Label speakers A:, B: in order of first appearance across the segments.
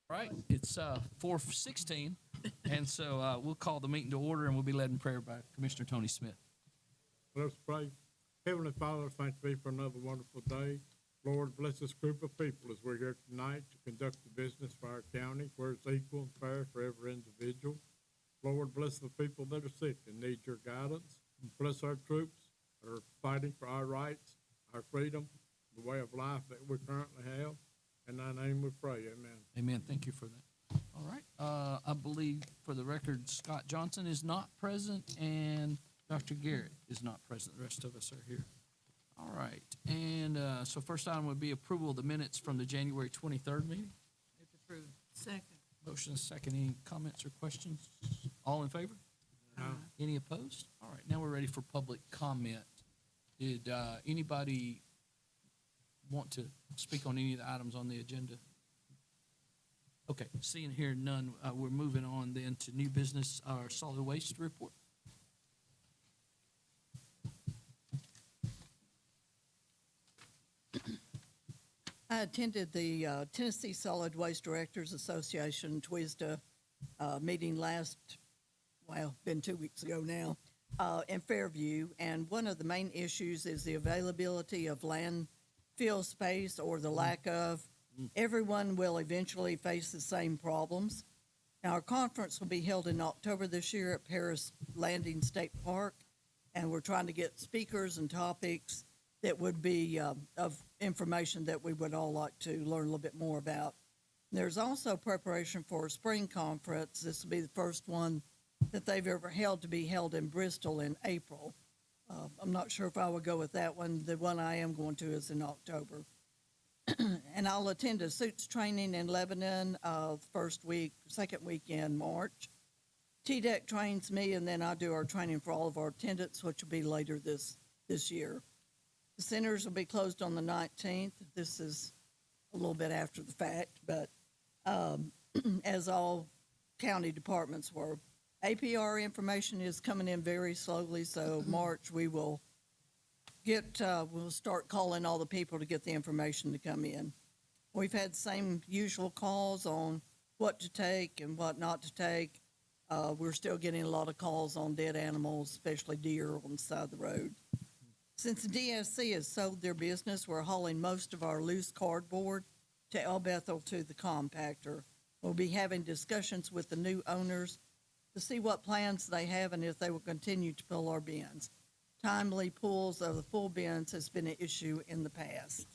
A: All right, it's 4:16, and so we'll call the meeting to order, and we'll be led in prayer by Commissioner Tony Smith.
B: Let us pray. Heavenly Father, thank Thee for another wonderful day. Lord, bless this group of people as we're here tonight to conduct the business for our county where it's equal and fair for every individual. Lord, bless the people that are sick and need Your guidance. Bless our troops that are fighting for our rights, our freedom, the way of life that we currently have. In Thy name we pray, amen.
A: Amen. Thank you for that. All right. I believe, for the record, Scott Johnson is not present, and Dr. Garrett is not present. The rest of us are here. All right. And so first item would be approval of the minutes from the January 23rd meeting.
C: If approved. Second.
A: Motion is second. Any comments or questions? All in favor? Any opposed? All right. Now we're ready for public comment. Did anybody want to speak on any of the items on the agenda? Okay, seeing here none, we're moving on then to new business, our solid waste report.
C: I attended the Tennessee Solid Waste Directors Association TWSDA meeting been 2 weeks ago now, in Fairview. And one of the main issues is the availability of landfill space or the lack of. Everyone will eventually face the same problems. Now, our conference will be held in October this year at Paris Landing State Park, and we're trying to get speakers and topics that would be of information that we would all like to learn a little bit more about. There's also preparation for a spring conference. This will be the first one that they've ever held to be held in Bristol in April. I'm not sure if I would go with that one. The one I am going to is in October. And I'll attend a suits training in Lebanon second week in March. TDEC trains me, and then I do our training for all of our attendants, which will be later this year. The centers will be closed on the 19th. This is a little bit after the fact, but as all county departments were. APR information is coming in very slowly, so March we will we'll start calling all the people to get the information to come in. We've had the same usual calls on what to take and what not to take. We're still getting a lot of calls on dead animals, especially deer on the side of the road. Since the DSC has sold their business, we're hauling most of our loose cardboard to El Bethel to the compactor. We'll be having discussions with the new owners to see what plans they have and if they will continue to pull our bins. Timely pulls of the full bins has been an issue in the past.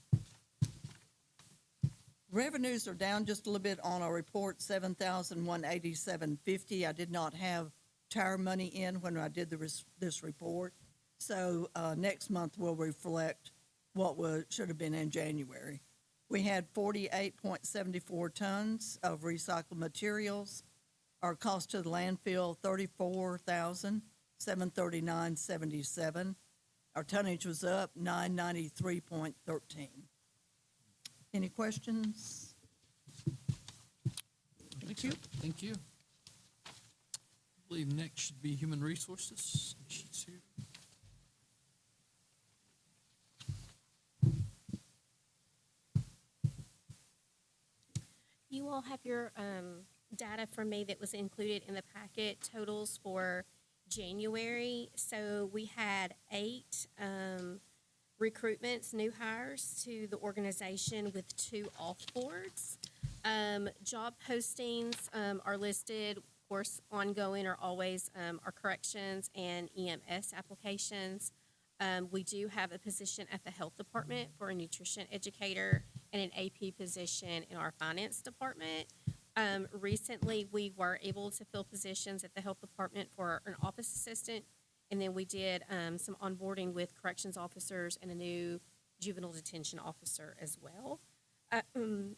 C: Revenues are down just a little bit on our report, $7,187.50. I did not have tire money in when I did this report, so next month will reflect what should have been in January. We had 48.74 tons of recycled materials. Our cost to the landfill, $34,739.77. Our tonnage was up 993.13. Any questions?
A: Thank you. Thank you. I believe next should be human resources. She's here.
D: You all have your data from me that was included in the packet, totals for January. So we had 8 recruitments, new hires to the organization with 2 off-boards. Job postings are listed, of course, ongoing are always our corrections and EMS applications. We do have a position at the health department for a nutrition educator and an AP position in our finance department. Recently, we were able to fill positions at the health department for an office assistant, and then we did some onboarding with corrections officers and a new juvenile detention officer as well.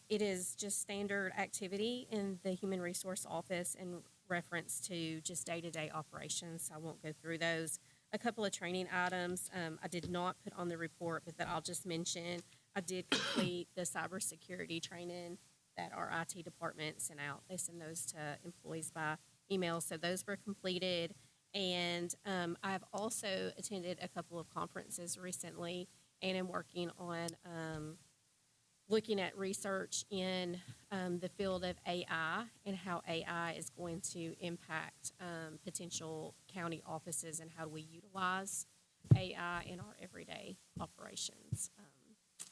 D: It is just standard activity in the human resource office in reference to just day-to-day operations, so I won't go through those. A couple of training items I did not put on the report, but that I'll just mention. I did complete the cybersecurity training that our IT department sent out. They send those to employees by email, so those were completed. And I've also attended a couple of conferences recently and am working on looking at research in the field of AI and how AI is going to impact potential county offices and how do we utilize AI in our everyday operations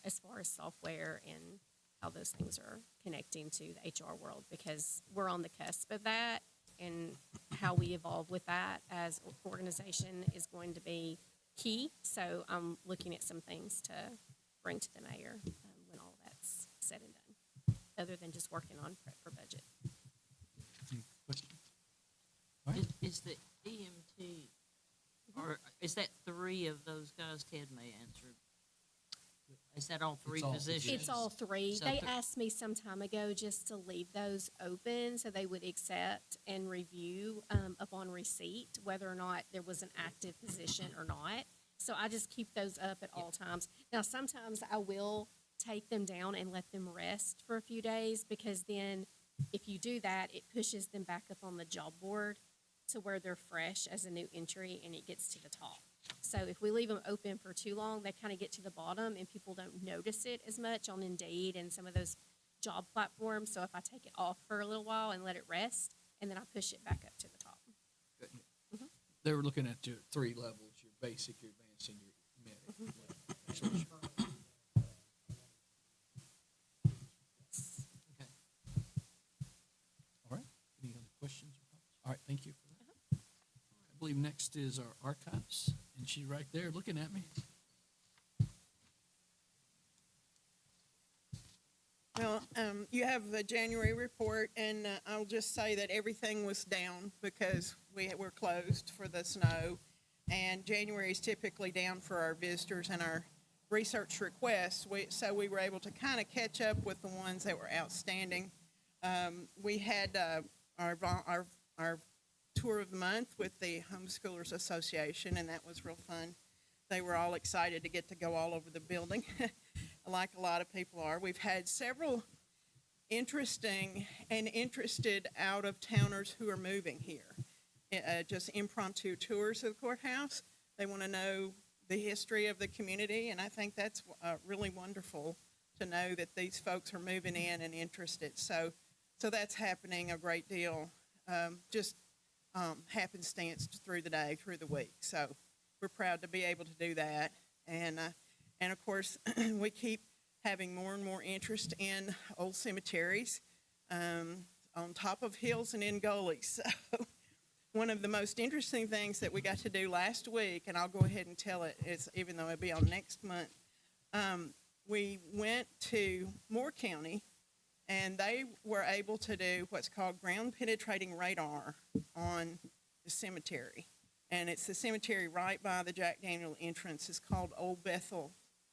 D: as far as software and how those things are connecting to the HR world, because we're on the cusp of that, and how we evolve with that as an organization is going to be key. So I'm looking at some things to bring to the mayor when all that's said and done, other than just working on prep for budget.
A: Any questions? All right.
E: Is the EMT, or is that three of those guys? Ted may answer. Is that all three
A: It's all
E: positions?
D: It's all three.
E: So
D: They asked me some time ago just to leave those open so they would accept and review upon receipt whether or not there was an active position or not. So I just keep those up at all times. Now, sometimes I will take them down and let them rest for a few days, because then if you do that, it pushes them back up on the job board to where they're fresh as a new entry and it gets to the top. So if we leave them open for too long, they kind of get to the bottom and people don't notice it as much on Indeed and some of those job platforms. So if I take it off for a little while and let it rest, and then I push it back up to the top.
A: They were looking at your 3 levels, your basic, your advanced, and your medic. So it's-
E: Okay.
A: All right. Any other questions or comments? All right, thank you for that. I believe next is our archives, and she's right there looking at me.
F: Well, you have the January report, and I'll just say that everything was down because we were closed for the snow. And January is typically down for our visitors and our research requests. So we were able to kind of catch up with the ones that were outstanding. We had our tour of the month with the Homeschoolers Association, and that was real fun. They were all excited to get to go all over the building, like a lot of people are. We've had several interesting and interested out-of-towners who are moving here. Just impromptu tours of the courthouse. They want to know the history of the community, and I think that's really wonderful to know that these folks are moving in and interested. So that's happening a great deal, just happenstance through the day, through the week. So we're proud to be able to do that. And of course, we keep having more and more interest in old cemeteries on top of hills and in gullies. So one of the most interesting things that we got to do last week, and I'll go ahead and tell it, is, even though it'll be on next month, we went to Moore County, and they were able to do what's called ground penetrating radar on the cemetery. And it's the cemetery right by the Jack Daniel entrance. It's called Old Bethel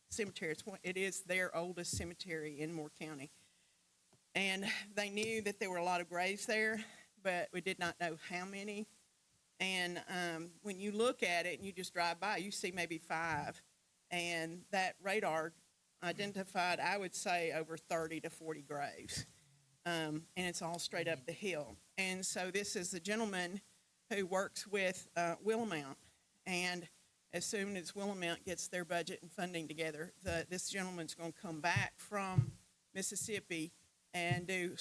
F: Cemetery. It is their oldest cemetery in Moore County. And they knew that there were a lot of graves there, but we did not know how many. And when you look at it and you just drive by, you see maybe 5. And that radar identified, I would say, over 30 to 40 graves. And it's all straight up the hill. And so this is the gentleman who works with Willamount. And as soon as Willamount gets their budget and funding together, this gentleman's going to come back from Mississippi and do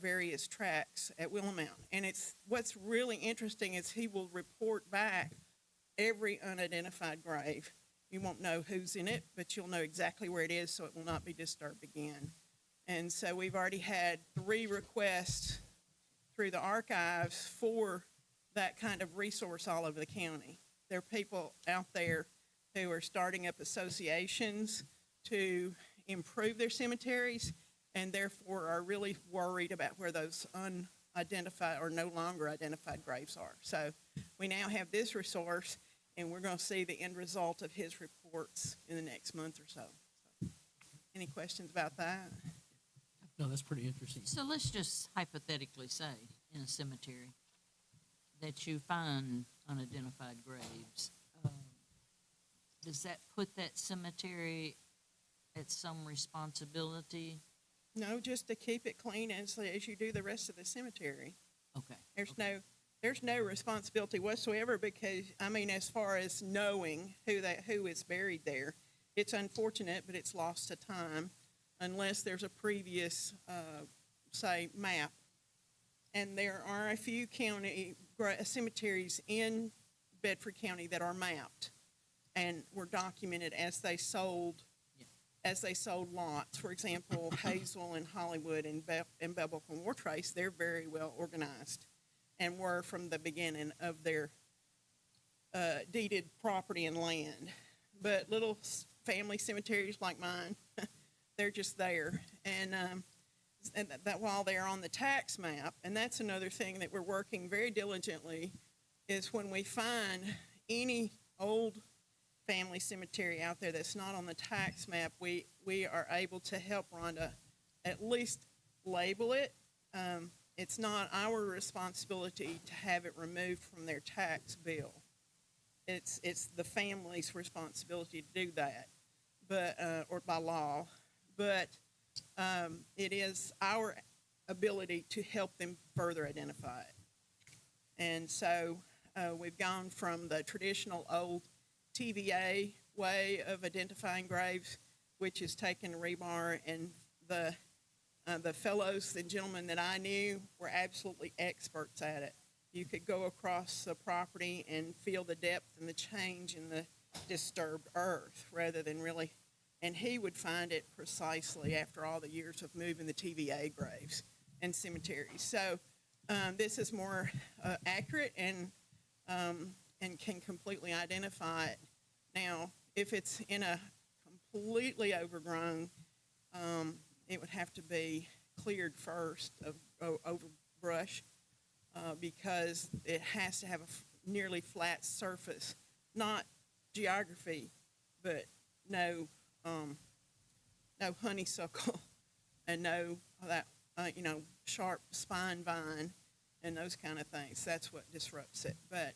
F: various tracks at Willamount. And what's really interesting is he will report back every unidentified grave. You won't know who's in it, but you'll know exactly where it is, so it will not be disturbed again. And so we've already had 3 requests through the archives for that kind of resource all over the county. There are people out there who are starting up associations to improve their cemeteries, and therefore are really worried about where those unidentified or no longer identified graves are. So we now have this resource, and we're going to see the end result of his reports in the next month or so. Any questions about that?
A: No, that's pretty interesting.
E: So let's just hypothetically say, in a cemetery, that you find unidentified graves. Does that put that cemetery at some responsibility?
F: No, just to keep it clean as you do the rest of the cemetery.
E: Okay.
F: There's no responsibility whatsoever, because, I mean, as far as knowing who is buried there, it's unfortunate, but it's lost to time. unless there's a previous, say, map. And there are a few cemeteries in Bedford County that are mapped and were documented as they sold, lots. For example, Hazel and Hollywood and Bebel and Wartrace, they're very well organized and were from the beginning of their deeded property and land. But little family cemeteries like mine, they're just there. And that while they're on the tax map, and that's another thing that we're working very diligently, is when we find any old family cemetery out there that's not on the tax map, we are able to help Rhonda at least label it. It's not our responsibility to have it removed from their tax bill. It's the family's responsibility to do that, but or by law. But it is our ability to help them further identify it. And so we've gone from the traditional old TVA way of identifying graves, which is taking rebar, and the fellows, the gentlemen that I knew, were absolutely experts at it. You could go across the property and feel the depth and the change in the disturbed earth rather than really, and he would find it precisely after all the years of moving the TVA graves and cemeteries. So this is more accurate and can completely identify it. Now, if it's in a completely overgrown, it would have to be cleared first of overbrush because it has to have a nearly flat surface, not geography, but no honeysuckle and no that sharp spine vine and those kind of things. That's what disrupts it. But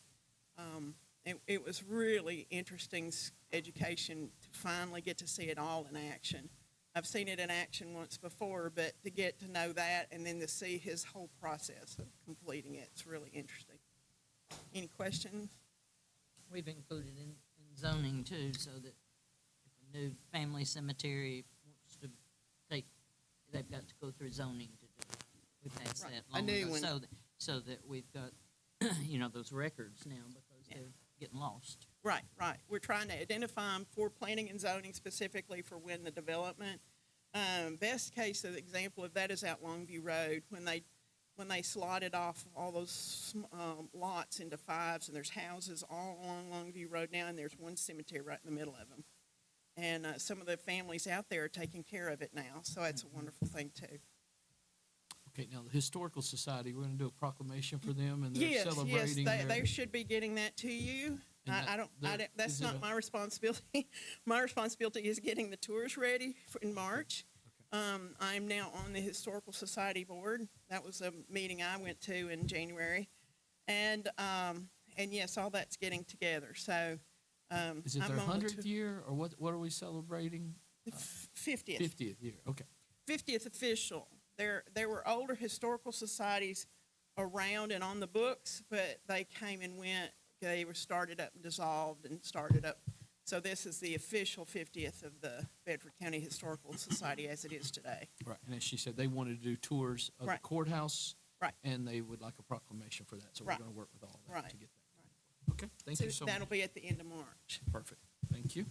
F: it was really interesting education to finally get to see it all in action. I've seen it in action once before, but to get to know that and then to see his whole process of completing it, it's really interesting. Any questions?
E: We've included in zoning too, so that if a new family cemetery wants to take, they've got to go through zoning to do it. We passed
F: Right.
E: that
F: A
E: long
F: new
E: ago,
F: one.
E: so that we've got, those records now because they're getting lost.
F: Right. We're trying to identify them for planning and zoning specifically for when the development. Best case of example of that is out Longview Road when they slotted off all those lots into fives, and there's houses all along Longview Road now, and there's one cemetery right in the middle of them. And some of the families out there are taking care of it now, so it's a wonderful thing too.
A: Okay, now the Historical Society, we're gonna do a proclamation for them, and they're
F: Yes,
A: celebrating
F: they
A: their.
F: should be getting that to you.
A: And
F: That's
A: is it
F: not my responsibility. My responsibility is getting the tours ready in March. I'm now on the Historical Society board. That was a meeting I went to in January. And yes, all that's getting together. So,
A: Is it
F: I'm
A: their
F: on the
A: 100th year, or what are we celebrating?
F: 50th.
A: 50th year, okay.
F: 50th official. There were older historical societies around and on the books, but they came and went. They were started up and dissolved and started up. So this is the official 50th of the Bedford County Historical Society as it is today.
A: Right, and as she said, they wanted to do tours of the
F: Right.
A: courthouse.
F: Right.
A: And they would like a proclamation for that, so we're
F: Right.
A: gonna work with all of that
F: Right.
A: to get that. Okay, thank you so much.
F: That'll be at the end of March.
A: Perfect, thank you.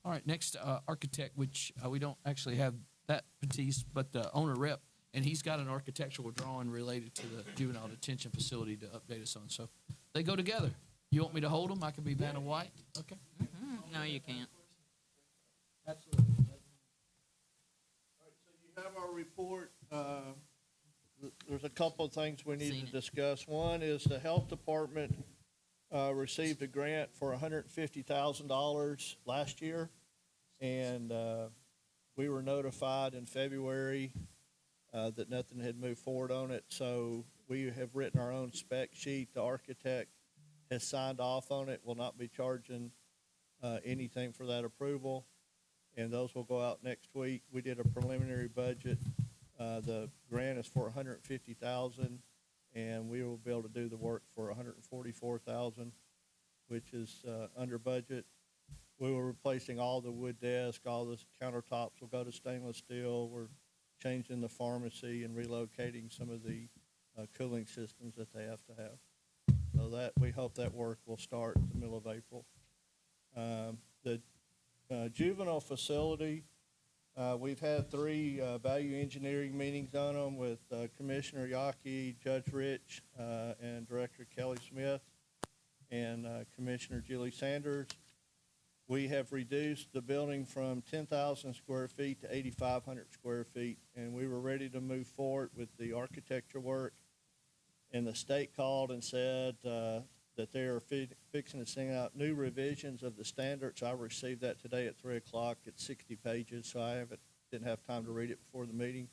A: All right, next, architect, which we don't actually have that Batiste, but the owner rep, and he's got an architectural drawing related to the juvenile detention facility to update us on. So they go together. You want me to hold them? I can be Vanna White? Okay.
E: No, you can't.
G: Absolutely. All right, so you have our report. There's a couple of things we need
E: Seen
G: to
E: it.
G: discuss. One is the health department received a grant for $150,000 last year. And we were notified in February that nothing had moved forward on it. So we have written our own spec sheet. The architect has signed off on it, will not be charging anything for that approval, and those will go out next week. We did a preliminary budget. The grant is for $150,000, and we will be able to do the work for $144,000, which is under budget. we were replacing all the wood desk, all the countertops will go to stainless steel. We're changing the pharmacy and relocating some of the cooling systems that they have to have. So that, we hope that work will start the middle of April. The juvenile facility, we've had 3 value engineering meetings on them with Commissioner Yaki, Judge Rich, and Director Kelly Smith, and Commissioner Julie Sanders. We have reduced the building from 10,000 square feet to 8,500 square feet, and we were ready to move forward with the architecture work. And the state called and said that they are fixing to send out new revisions of the standards. I received that today at 3 o'clock. It's 60 pages, so I didn't have time to read it before the meeting.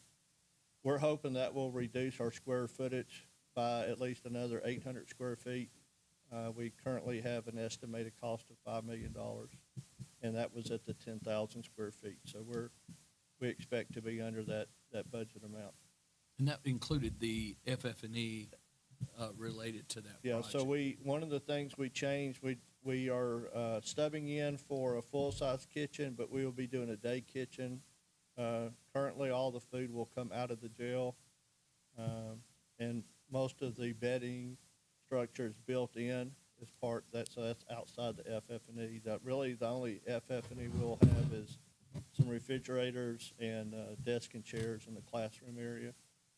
G: We're hoping that will reduce our square footage by at least another 800 square feet. We currently have an estimated cost of $5 million, and that was at the 10,000 square feet. So we expect to be under that budget amount.
A: And that included the FF&E related to that
G: Yeah,
A: project.
G: so one of the things we changed, we are stubbing in for a full-size kitchen, but we will be doing a day kitchen. Currently, all the food will come out of the jail, and most of the bedding structure is built in as part, so that's outside the FF&E. Really, the only FF&E we'll have is some refrigerators and desk and chairs in the classroom area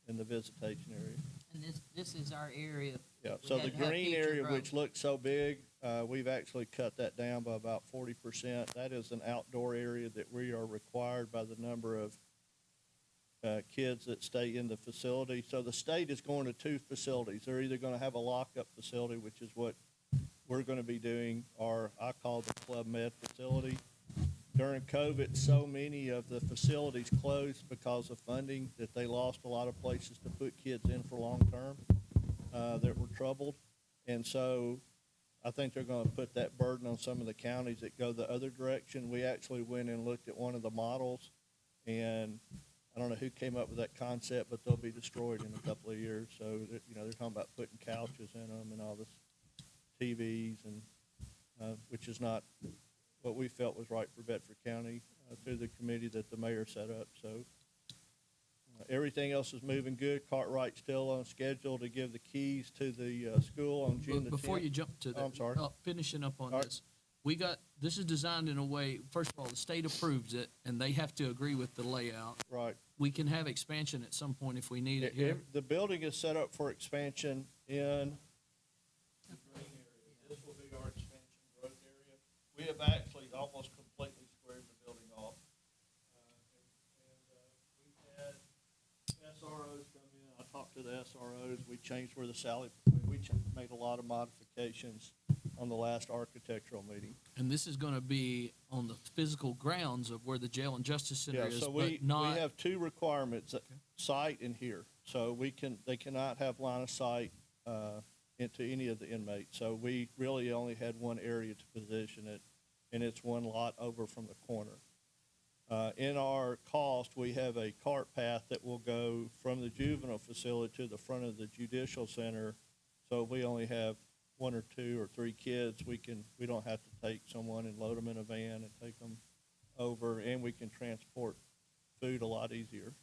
G: and the visitation area.
E: And this is our area.
G: Yeah,
E: We
G: so
E: had
G: the
E: to have
G: green
E: future
G: area,
E: growth.
G: which looks so big, we've actually cut that down by about 40%. That is an outdoor area that we are required by the number of kids that stay in the facility. So the state is going to 2 facilities. They're either going to have a lockup facility, which is what we're going to be doing, or I call the Club Med facility. During COVID, so many of the facilities closed because of funding that they lost a lot of places to put kids in for long-term that were troubled. And so I think they're going to put that burden on some of the counties that go the other direction. We actually went and looked at one of the models, and I don't know who came up with that concept, but they'll be destroyed in a couple of years. So, they're talking about putting couches in them and all this TVs, and which is not what we felt was right for Bedford County through the committee that the mayor set up. So everything else is moving good. Cartwright's still on schedule to give the keys to the school on June the 10th.
A: Before you jump to that,
G: I'm sorry.
A: finishing up on
G: All right.
A: this, this is designed in a way, first of all, the state approves it, and they have to agree with the layout.
G: Right.
A: We can have expansion at some point if we need it here.
G: The building is set up for expansion in the green area. This will be our expansion growth area. We have actually almost completely squared the building off. We've had SROs come in. I talked to the SROs. We changed where we made a lot of modifications on the last architectural meeting.
A: And this is going to be on the physical grounds of where the jail and justice center
G: Yeah,
A: is,
G: so
A: but
G: we
A: not.
G: have 2 requirements, site and here. So they cannot have line of sight into any of the inmates. So we really only had one area to position it, and it's one lot over from the corner. In our cost, we have a cart path that will go from the juvenile facility to the front of the judicial center. So we only have 1 or 2 or 3 kids, we don't have to take someone and load them in a van and take them over, and we can transport food a lot easier.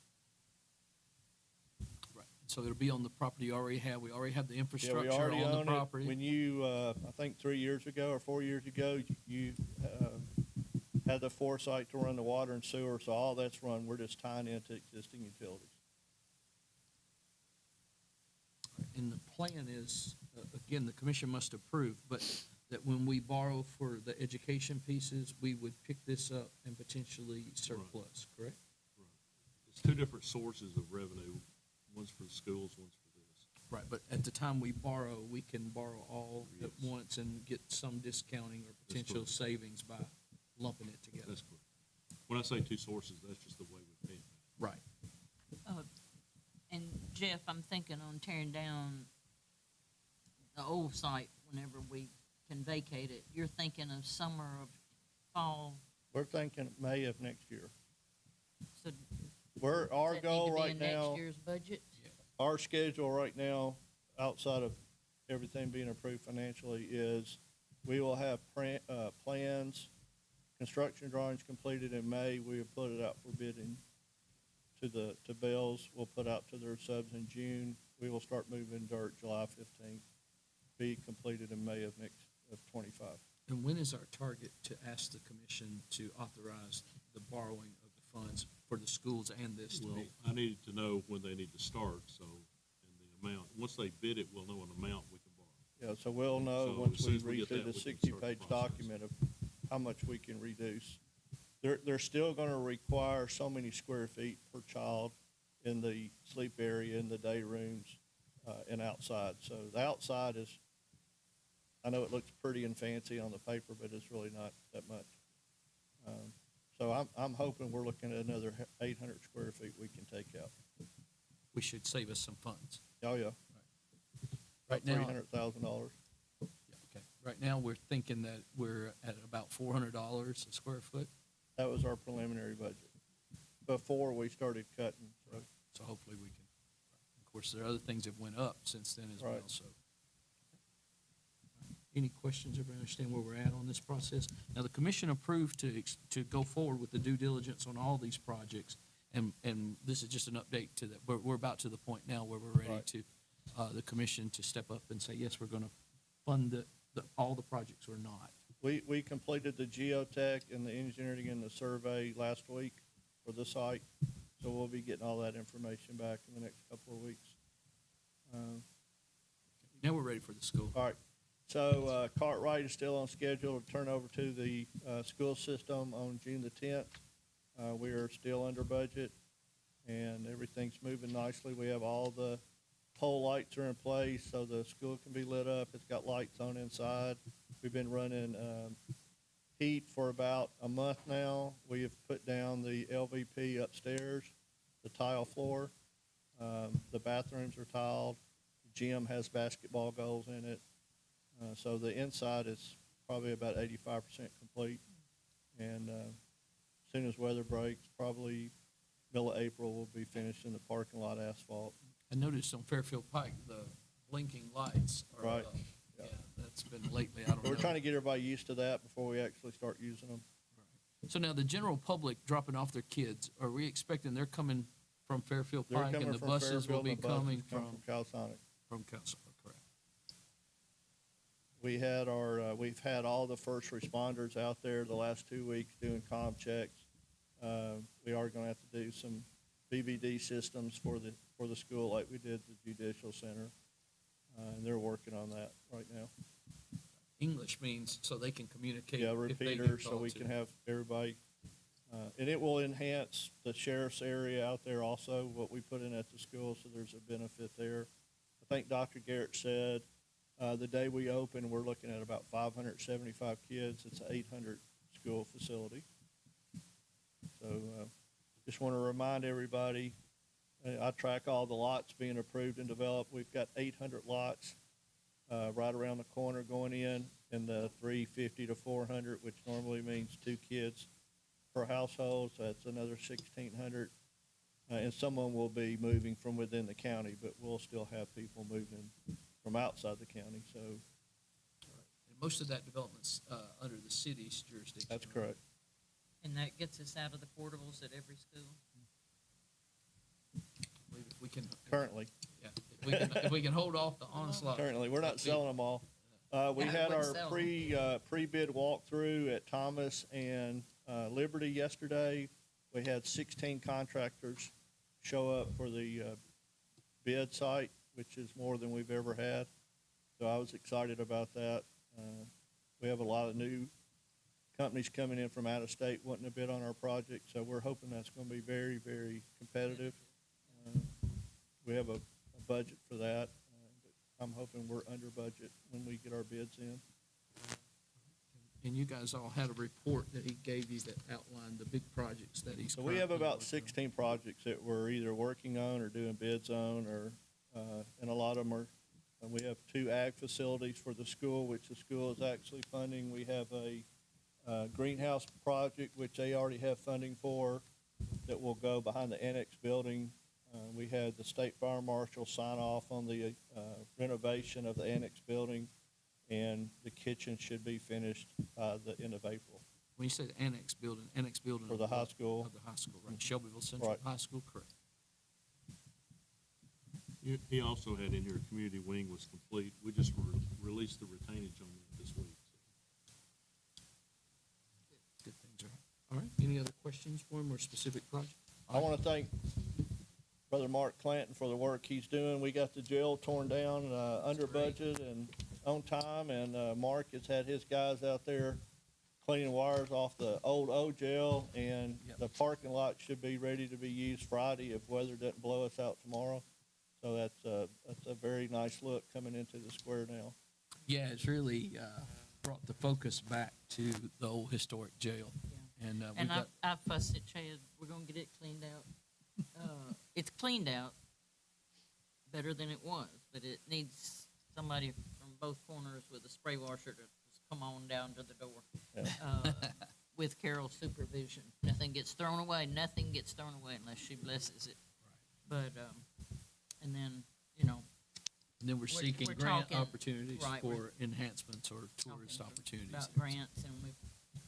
A: Right. So it'll be on the property you already have. We already have the
G: Yeah,
A: infrastructure
G: we already
A: on the
G: own
A: property.
G: it. When you, I think 3 years ago or 4 years ago, you had the foresight to run the water and sewer, so all that's run. We're just tying into existing utilities.
A: And the plan is, again, the commission must approve, but that when we borrow for the education pieces, we would pick this up and potentially surplus, correct?
H: It's 2 different sources of revenue. One's for the schools, one's for this.
A: Right, but at the time we borrow, we can borrow all at
H: Yes.
A: once and get some discounting or potential
H: correct.
A: savings by lumping it together.
H: That's correct. When I say 2 sources, that's just the way we pay it.
A: Right.
E: And Jeff, I'm thinking on tearing down the old site whenever we can vacate it. You're thinking of summer of fall,
G: We're thinking May of next year.
E: so
G: Our
E: does that
G: goal
E: need to be
G: right
E: in
G: now,
E: next year's budget?
G: our schedule right now, outside of everything being approved financially, is we will have plans construction drawings completed in May, we will put it out for bidding to Bells. We'll put out to their subs in June. We will start moving dirt July 15th, be completed in May of 25.
A: And when is our target to ask the commission to authorize the borrowing of the funds for the schools and this to
H: Well,
A: be?
H: I needed to know when they need to start, so, and the amount. Once they bid it, we'll know an amount we can borrow.
G: Yeah, so we'll know
H: So
G: once
H: as soon
G: we
H: as we
G: read
H: get
G: through
H: that,
G: the
H: we can start the
G: 60-page
H: process.
G: document of how much we can reduce. They're still gonna require so many square feet per child in the sleep area, in the day rooms, and outside. So the outside is, I know it looks pretty and fancy on the paper, but it's really not that much. So I'm hoping we're looking at another 800 square feet we can take out.
A: We should save us some funds.
G: Oh, yeah.
A: Right now,
G: $300,000.
A: yeah, okay. Right now, we're thinking that we're at about $400 a square foot.
G: That was our preliminary budget before we started cutting, so.
A: So hopefully we can, of course, there are other things that went up since then as well,
G: Right.
A: so. Any questions? Everybody understand where we're at on this process? Now, the commission approved to go forward with the due diligence on all these projects, and this is just an update to that. We're about to the point now where we're ready
G: Right.
A: to, the commission to step up and say, yes, we're gonna fund all the projects or not.
G: We completed the geotech and the engineering and the survey last week for the site, so we'll be getting all that information back in the next couple of weeks.
A: Now we're ready for the school.
G: All right, so Cartwright is still on schedule to turn over to the school system on June the 10th. We are still under budget, and everything's moving nicely. We have all the pole lights are in place, so the school can be lit up. It's got lights on inside. We've been running heat for about a month now. We have put down the LVP upstairs, the tile floor. The bathrooms are tiled. The gym has basketball goals in it. So the inside is probably about 85% complete. And as soon as weather breaks, probably middle of April, we'll be finishing the parking lot asphalt.
A: I noticed on Fairfield Pike, the blinking lights are
G: Right.
A: up. Yeah, that's been lately, I don't know.
G: We're trying to get everybody used to that before we actually start using them.
A: So now the general public dropping off their kids, are we expecting they're coming from Fairfield
G: They're
A: Pike
G: coming
A: and the
G: from
A: buses will
G: Fairfield,
A: be
G: and the buses
A: coming
G: come Calisonic.
A: from Council, correct?
G: We've had all the first responders out there the last 2 weeks doing comm checks. We are gonna have to do some BVD systems for the school like we did the judicial center. And they're working on that right now.
A: English means so they can communicate.
G: Yeah,
A: if they get
G: repeaters, so
A: called
G: we
A: to.
G: can have everybody, and it will enhance the sheriff's area out there also, what we put in at the school, so there's a benefit there. I think Dr. Garrett said, the day we open, we're looking at about 575 kids. It's an 800 school facility. So, just want to remind everybody, I track all the lots being approved and developed. We've got 800 lots right around the corner going in the 350 to 400, which normally means 2 kids per household, so that's another 1,600. And someone will be moving from within the county, but we'll still have people moving from outside the county, so
A: And most of that development's under the city's jurisdiction.
G: that's
A: right?
G: correct.
E: And that gets us out of the portables at every school?
A: I believe if we can,
G: Currently,
A: yeah, if we can hold off the onslaught.
G: we're not
A: that'd be-
G: selling them all. We
E: Yeah,
G: had
E: wouldn't
G: our
E: sell 'em.
G: pre-bid walkthrough at Thomas and Liberty yesterday. We had 16 contractors show up for the bid site, which is more than we've ever had. So I was excited about that. We have a lot of new companies coming in from out of state wanting to bid on our project, so we're hoping that's going to be very, very competitive. We have a budget for that. But I'm hoping we're under budget when we get our bids in.
A: And you guys all had a report that he gave you that outlined the big projects that he's.
G: So we have
A: currently
G: about
A: working on.
G: 16 projects that we're either working on or doing bids on, or, and a lot of them are, we have 2 ag facilities for the school, which the school is actually funding. We have a greenhouse project, which they already have funding for, that will go behind the annex building. We had the state fire marshal sign off on the renovation of the annex building, and the kitchen should be finished by the end of April.
A: when you say the annex building
G: For the
A: of
G: high
A: what?
G: school.
A: Of the high school, right, Shelbyville Central
G: Right.
A: High School, correct.
H: He also had in here, community wing was complete. We just released the retainage on that this week.
A: Good things are, all right, any other questions for him or specific project?
G: I want to thank Brother Mark Clanton for the work he's doing. We got the jail torn down, under budget and on time, and, Mark has had his guys out there cleaning wires off the old O jail, and
A: Yep.
G: the parking lot should be ready to be used Friday if weather doesn't blow us out tomorrow. So that's a very nice look coming into the square now.
A: Yeah, it's really, brought the focus back to the old historic jail. And, we've
E: And
A: got,
E: I fussed at Chad, we're gonna get it cleaned out. It's cleaned out better than it was, but it needs somebody from both corners with a spray washer to just come on down to the door.
G: Yeah.
E: With Carol's supervision. Nothing gets thrown away unless she blesses it. But, and then, you know,
A: and then we're seeking
E: we're
A: grant
E: talking-
A: opportunities
E: right,
A: for enhancements or tourist
E: talking
A: opportunities.
E: about grants, and we've,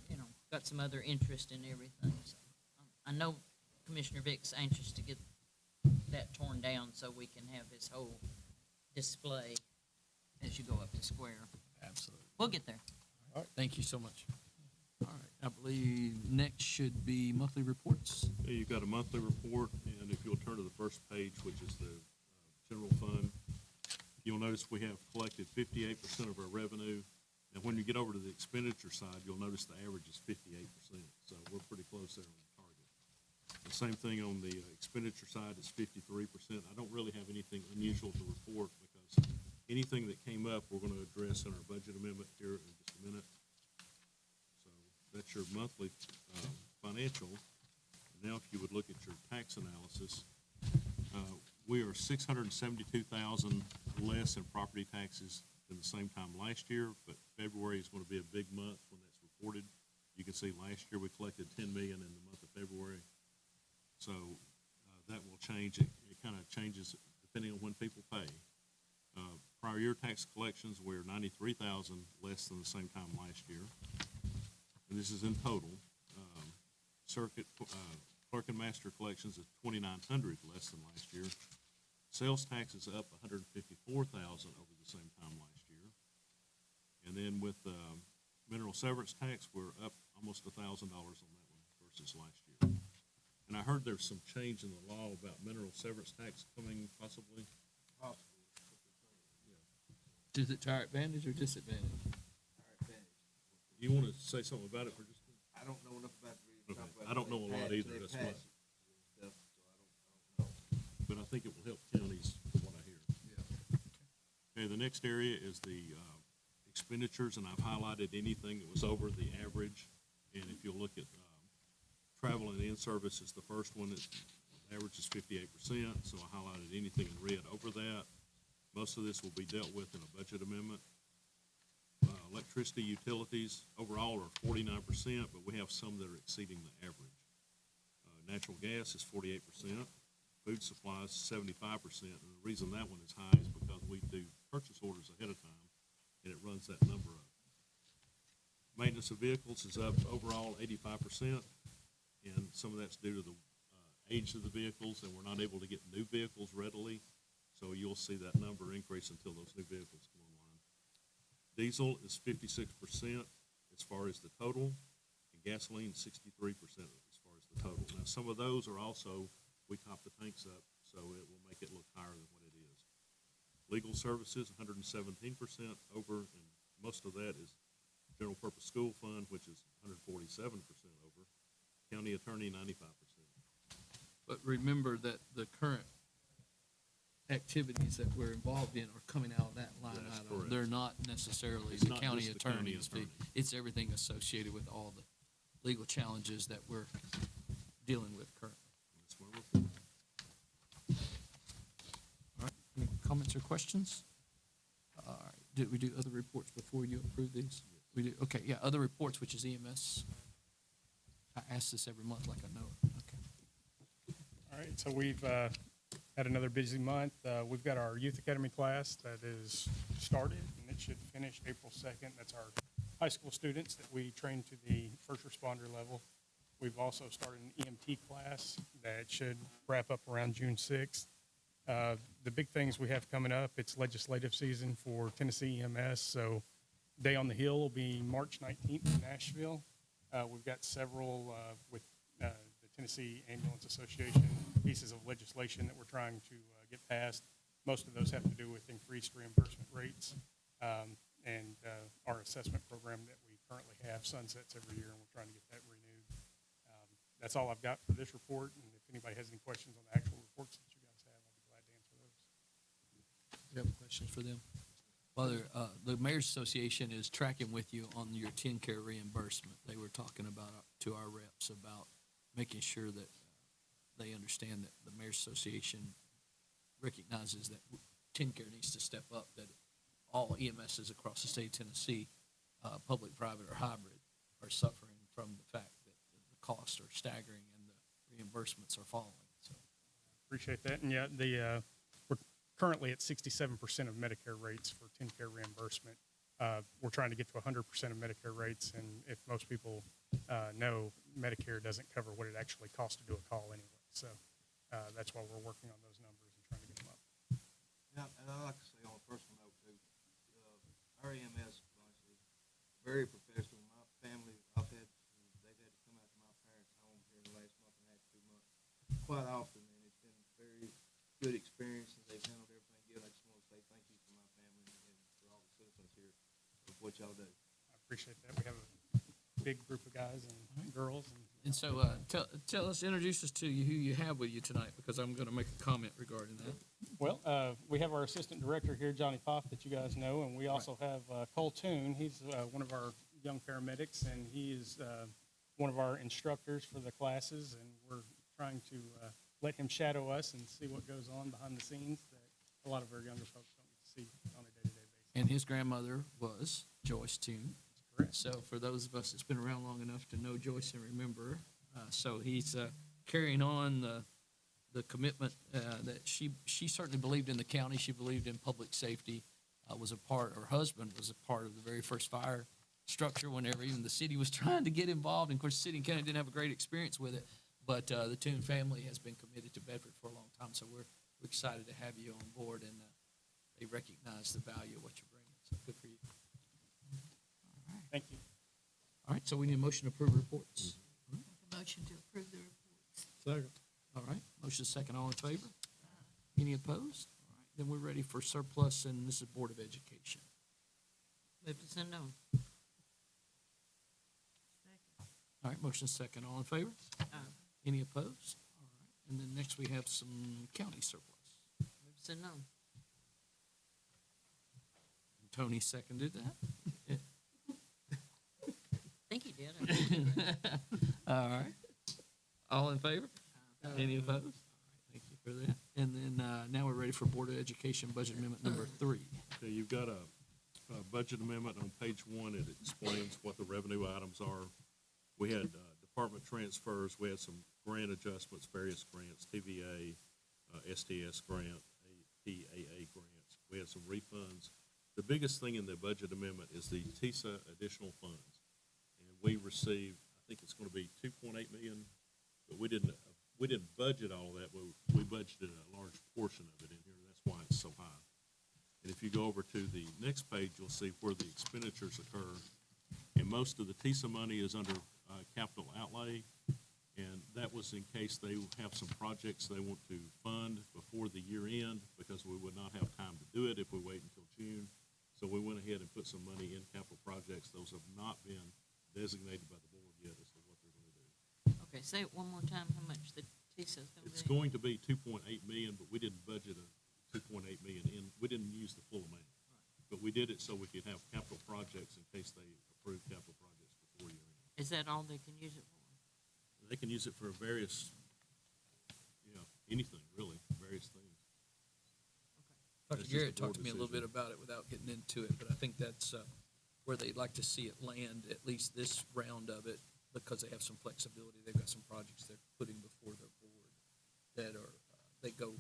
E: you know, got some other interest in everything, so. I know Commissioner Vick's anxious to get that torn down so we can have his whole display as you go up the square.
A: Absolutely.
E: We'll get there.
A: Thank you so much. All right, I believe next should be monthly reports.
H: Yeah, you've got a monthly report, and if you'll turn to the first page, which is the general fund, you'll notice we have collected 58% of our revenue. And when you get over to the expenditure side, you'll notice the average is 58%. So we're pretty close there on the target. The same thing on the expenditure side is 53%. I don't really have anything unusual to report because anything that came up, we're going to address in our budget amendment here in just a minute. So that's your monthly financial. Now, if you would look at your tax analysis, we are $672,000 less in property taxes than the same time last year, but February is going to be a big month when that's reported. You can see last year we collected $10 million in the month of February. So that will change. It kind of changes depending on when people pay. Prior year tax collections, we're $93,000 less than the same time last year. And this is in total. Circuit clerk and master collections is $2,900 less than last year. Sales tax is up $154,000 over the same time last year. And then with mineral severance tax, we're up almost $1,000 on that one versus last year. And I heard there's some change in the law about mineral severance tax coming possibly.
A: Is it to our advantage or disadvantage?
H: You want to say something about it for just a minute?
I: I don't know enough about it to
H: Okay.
I: talk about.
H: I don't know a lot either, that's why.
I: Stuff, so I don't know.
H: But I think it will help counties, from what I hear. Okay, the next area is the expenditures, and I've highlighted anything that was over the average. And if you'll look at travel and in-service is the first one, the average is 58%, so I highlighted anything in red over that. Most of this will be dealt with in a budget amendment. Electricity utilities overall are 49%, but we have some that are exceeding the average. Natural gas is 48%. Food supplies, 75%, and the reason that one is high is because we do purchase orders ahead of time, and it runs that number up. Maintenance of vehicles is up overall 85%, and some of that's due to the age of the vehicles, and we're not able to get new vehicles readily, so you'll see that number increase until those new vehicles come online. Diesel is 56% as far as the total, and gasoline 63% as far as the total. Now, some of those are also, we top the tanks up, so it will make it look higher than what it is. Legal services, 117% over, and most of that is general purpose school fund, which is 147% over. County attorney, 95%.
A: But remember that the current activities that we're involved in are coming out of that line
H: That's
A: item.
H: correct.
A: They're not necessarily
H: It's
A: the
H: not
A: county
H: just the county
A: attorney's fee.
H: attorney.
A: It's everything associated with all the legal challenges that we're dealing with currently.
H: That's my report.
A: All right, any comments or questions? All right, did we do other reports before you approve these? We do, okay, yeah, other reports, which is EMS. I ask this every month like I know it, okay.
J: All right, so we've had another busy month. We've got our Youth Academy class that is started, and it should finish April 2nd. That's our high school students that we train to the first responder level. We've also started an EMT class that should wrap up around June 6th. The big things we have coming up, it's legislative season for Tennessee EMS, so Day on the Hill will be March 19th in Nashville. We've got several with the Tennessee Ambulance Association pieces of legislation that we're trying to get passed. Most of those have to do with increased reimbursement rates, and our assessment program that we currently have sunsets every year, and we're trying to get that renewed. That's all I've got for this report, and if anybody has any questions on the actual reports that you guys have, I'll be glad to answer those.
A: You have questions for them? Well, the Mayor's Association is tracking with you on your TennCare reimbursement. They were talking about, to our reps, about making sure that they understand that the Mayor's Association recognizes that TennCare needs to step up, that all EMSs across the state of Tennessee, public, private, or hybrid, are suffering from the fact that the costs are staggering and the reimbursements are falling, so.
J: Appreciate that. And yeah, we're currently at 67% of Medicare rates for TennCare reimbursement. We're trying to get to 100% of Medicare rates, and if most people know, Medicare doesn't cover what it actually costs to do a call anyway. So that's why we're working on those numbers and trying to get them up.
I: Yeah, and I'd like to say on a personal note too, our EMS bunch is very professional. My family, they've had to come out to my parents' home here in the last month and a half, 2 months, quite often, and it's been a very good experience, and they've handled everything good. I just want to say thank you to my family and for all the citizens here of what y'all do.
J: I appreciate that. We have a big group of guys and girls.
A: And so, tell us, introduce us to you, who you have with you tonight, because I'm going to make a comment regarding that.
J: Well, we have our assistant director here, Johnny Poff, that you guys know, and we also have Cole Toon. He's one of our young paramedics, and he is one of our instructors for the classes, and we're trying to let him shadow us and see what goes on behind the scenes that a lot of our younger folks don't get to see on a day-to-day basis.
A: And his grandmother was Joyce Toon.
J: Correct.
A: So for those of us that's been around long enough to know Joyce and remember, so he's carrying on the commitment that she certainly believed in the county. She believed in public safety. Her husband was a part of the very first fire structure whenever even the city was trying to get involved. And of course, the city and county didn't have a great experience with it, but the Toon family has been committed to Bedford for a long time. So we're excited to have you on board, and they recognize the value of what you're bringing. So good for you.
J: Thank you.
A: All right, so we need a motion to approve reports.
E: Make a motion to approve the reports.
B: Second.
A: All right, motion second, all in favor? Any opposed? All right, then we're ready for surplus, and this is Board of Education.
E: Move to send on.
A: All right, motion second, all in favor? Any opposed? All right, and then next we have some county surplus.
E: Move to send on.
A: Tony seconded that.
E: I think he did.
A: All right, all in favor? Any opposed? All right, thank you for that. And then now we're ready for Board of Education Budget Amendment number 3.
H: Okay, you've got a budget amendment on page 1. It explains what the revenue items are. We had department transfers. We had some grant adjustments, various grants, TVA, STS grant, PAA grants. We had some refunds. The biggest thing in the budget amendment is the TISA additional funds. And we received, I think it's going to be 2.8 million, but we didn't budget all of that. We budgeted a large portion of it in here. That's why it's so high. And if you go over to the next page, you'll see where the expenditures occur. And most of the TISA money is under capital outlay. And that was in case they have some projects they want to fund before the year end, because we would not have time to do it if we wait until June. So we went ahead and put some money in capital projects. Those have not been designated by the board yet as to what they're going to do.
E: Okay, say it one more time, how much the TISA is going to be?
H: It's going to be 2.8 million, but we didn't budget a 2.8 million in. We didn't use the full amount. But we did it so we could have capital projects in case they approve capital projects before year end.
E: Is that all they can use it for?
H: They can use it for various, anything really, various things.
A: Dr.
H: That's just
A: Garrett
H: a board
A: talked to me a little bit
H: decision.
A: about it without getting into it, but I think that's where they'd like to see it land, at least this round of it, because they have some flexibility. They've got some projects they're putting before their board that are, they go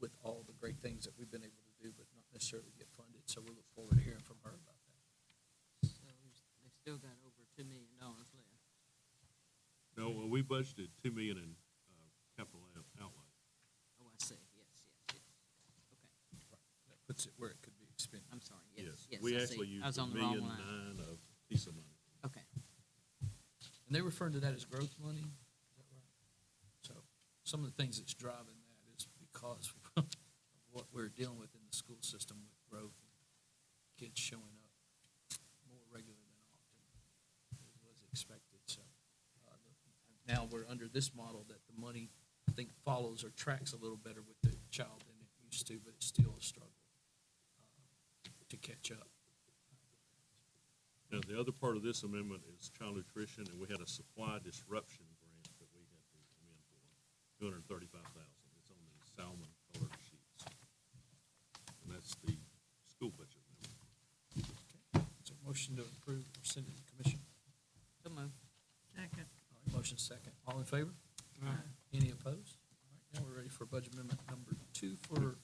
A: with all the great things that we've been able to do, but not necessarily get funded. So we look forward to hearing from her about that.
E: So they
H: the 2 million in, capital outlay.
E: Oh, I see, yes. Okay,
A: That puts it where it could be expended.
E: I'm sorry, yes,
H: We
E: I see.
H: actually
E: I was
H: used a
E: on the wrong
H: million
E: line.
H: nine of TISA money.
E: Okay,
A: And they refer to that as growth money, is that right? So, some of the things that's driving that is because of what we're dealing with in the school system with growth and kids showing up more regular than often as was expected, so. Now we're under this model that the money, I think, follows or tracks a little better with the child than it used to, but it's still a struggle, to catch up.
H: Now, the other part of this amendment is child nutrition, and we had a supply disruption grant that we had to come in for, $235,000. It's on the salmon colored sheets. And that's the school budget amendment.
A: Okay, is there a motion to approve or send it to the commission?
E: so moved.
C: Second.
A: All right, motion second. All in favor? Any opposed? All right, now we're ready for budget amendment number 2 for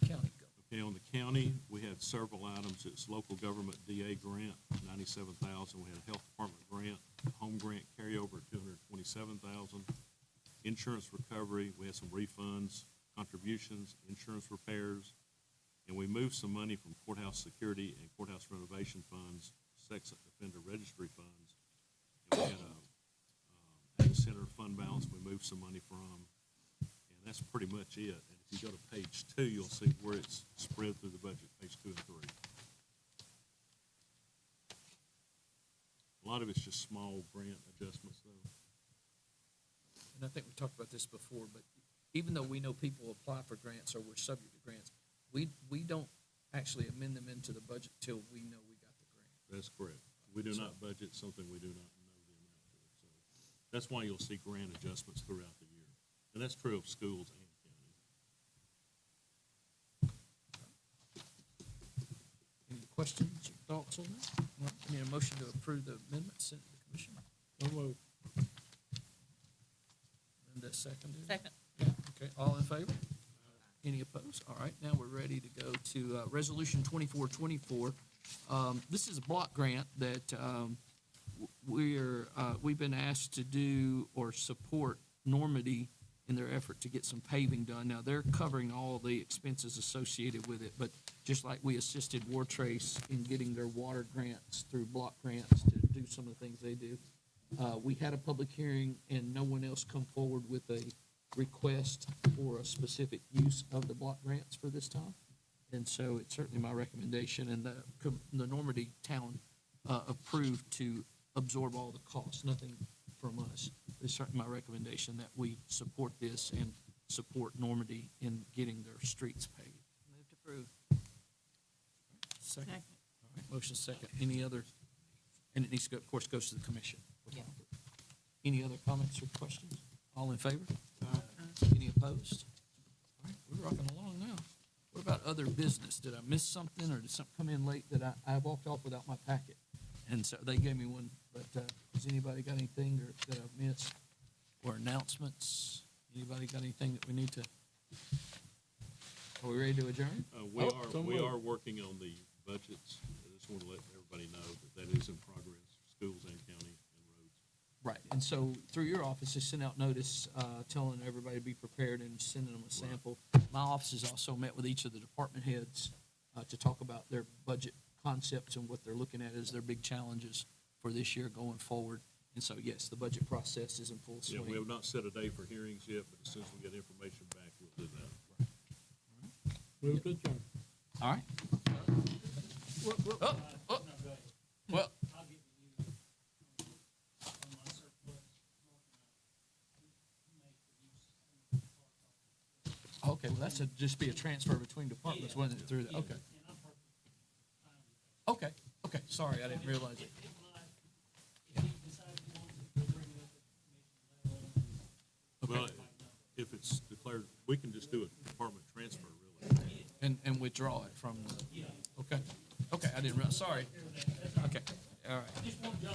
A: county government.
H: Okay, on the county, we had several items. It's local government DA grant, $97,000. We had a health department grant, home grant carryover, $227,000. Insurance recovery, we had some refunds, contributions, insurance repairs, and we moved some money from courthouse security and courthouse renovation funds, sex offender registry funds. And we had a ag center fund balance we moved some money from, and that's pretty much it. And if you go to page 2, you'll see where it's spread through the budget, page 2 and 3. A lot of it's just small grant adjustments, though.
A: And I think we talked about this before, but even though we know people apply for grants or we're subject to grants, we don't actually amend them into the budget till we know we got the grant.
H: That's correct. We do not budget something we do not know the amount for. So that's why you'll see grant adjustments throughout the year. And that's true of schools and county.
A: Any questions or thoughts on that? No? I need a motion to approve the amendment sent to the commission.
B: So moved.
A: Linda seconded.
E: Second.
A: Okay, all in favor? Any opposed? All right, now we're ready to go to Resolution 2424. This is a block grant that we've been asked to do or support Normandy in their effort to get some paving done. Now, they're covering all the expenses associated with it, but just like we assisted War Trace in getting their water grants through block grants to do some of the things they do, we had a public hearing and no one else come forward with a request for a specific use of the block grants for this time. And so it's certainly my recommendation, and the Normandy town approved to absorb all the costs, nothing from us. It's certainly my recommendation that we support this and support Normandy in getting their streets paved.
E: Move to approve.
A: Second. All right, motion second. Any other, and it needs to go, of course, goes to the commission.
E: Yeah.
A: Any other comments or questions? All in favor? Any opposed? All right, we're rocking along now. What about other business? Did I miss something, or did something come in late that I walked off without my packet? And so they gave me one, but has anybody got anything that I've missed? Or announcements? Anybody got anything that we need to? Are we ready to adjourn?
H: We are working on the budgets. I just want to let everybody know that is in progress, schools and county and roads.
A: Right, and so through your office, they sent out notice telling everybody to be prepared and sending them a sample. My office has also met with each of the department heads to talk about their budget concepts and what they're looking at as their big challenges for this year going forward. And so, yes, the budget process is in full
H: Yeah,
A: swing.
H: we have not set a day for hearings yet, but as soon as we get information back, we'll do that.
B: Move to adjourn.
A: All right. Well, okay, well, that's just be a transfer between departments, wasn't it, through the, okay. Okay, sorry, I didn't realize it.
H: Well, if it's declared, we can just do a department transfer, really.
A: And withdraw it from the, okay, I didn't realize, sorry. Okay, all right.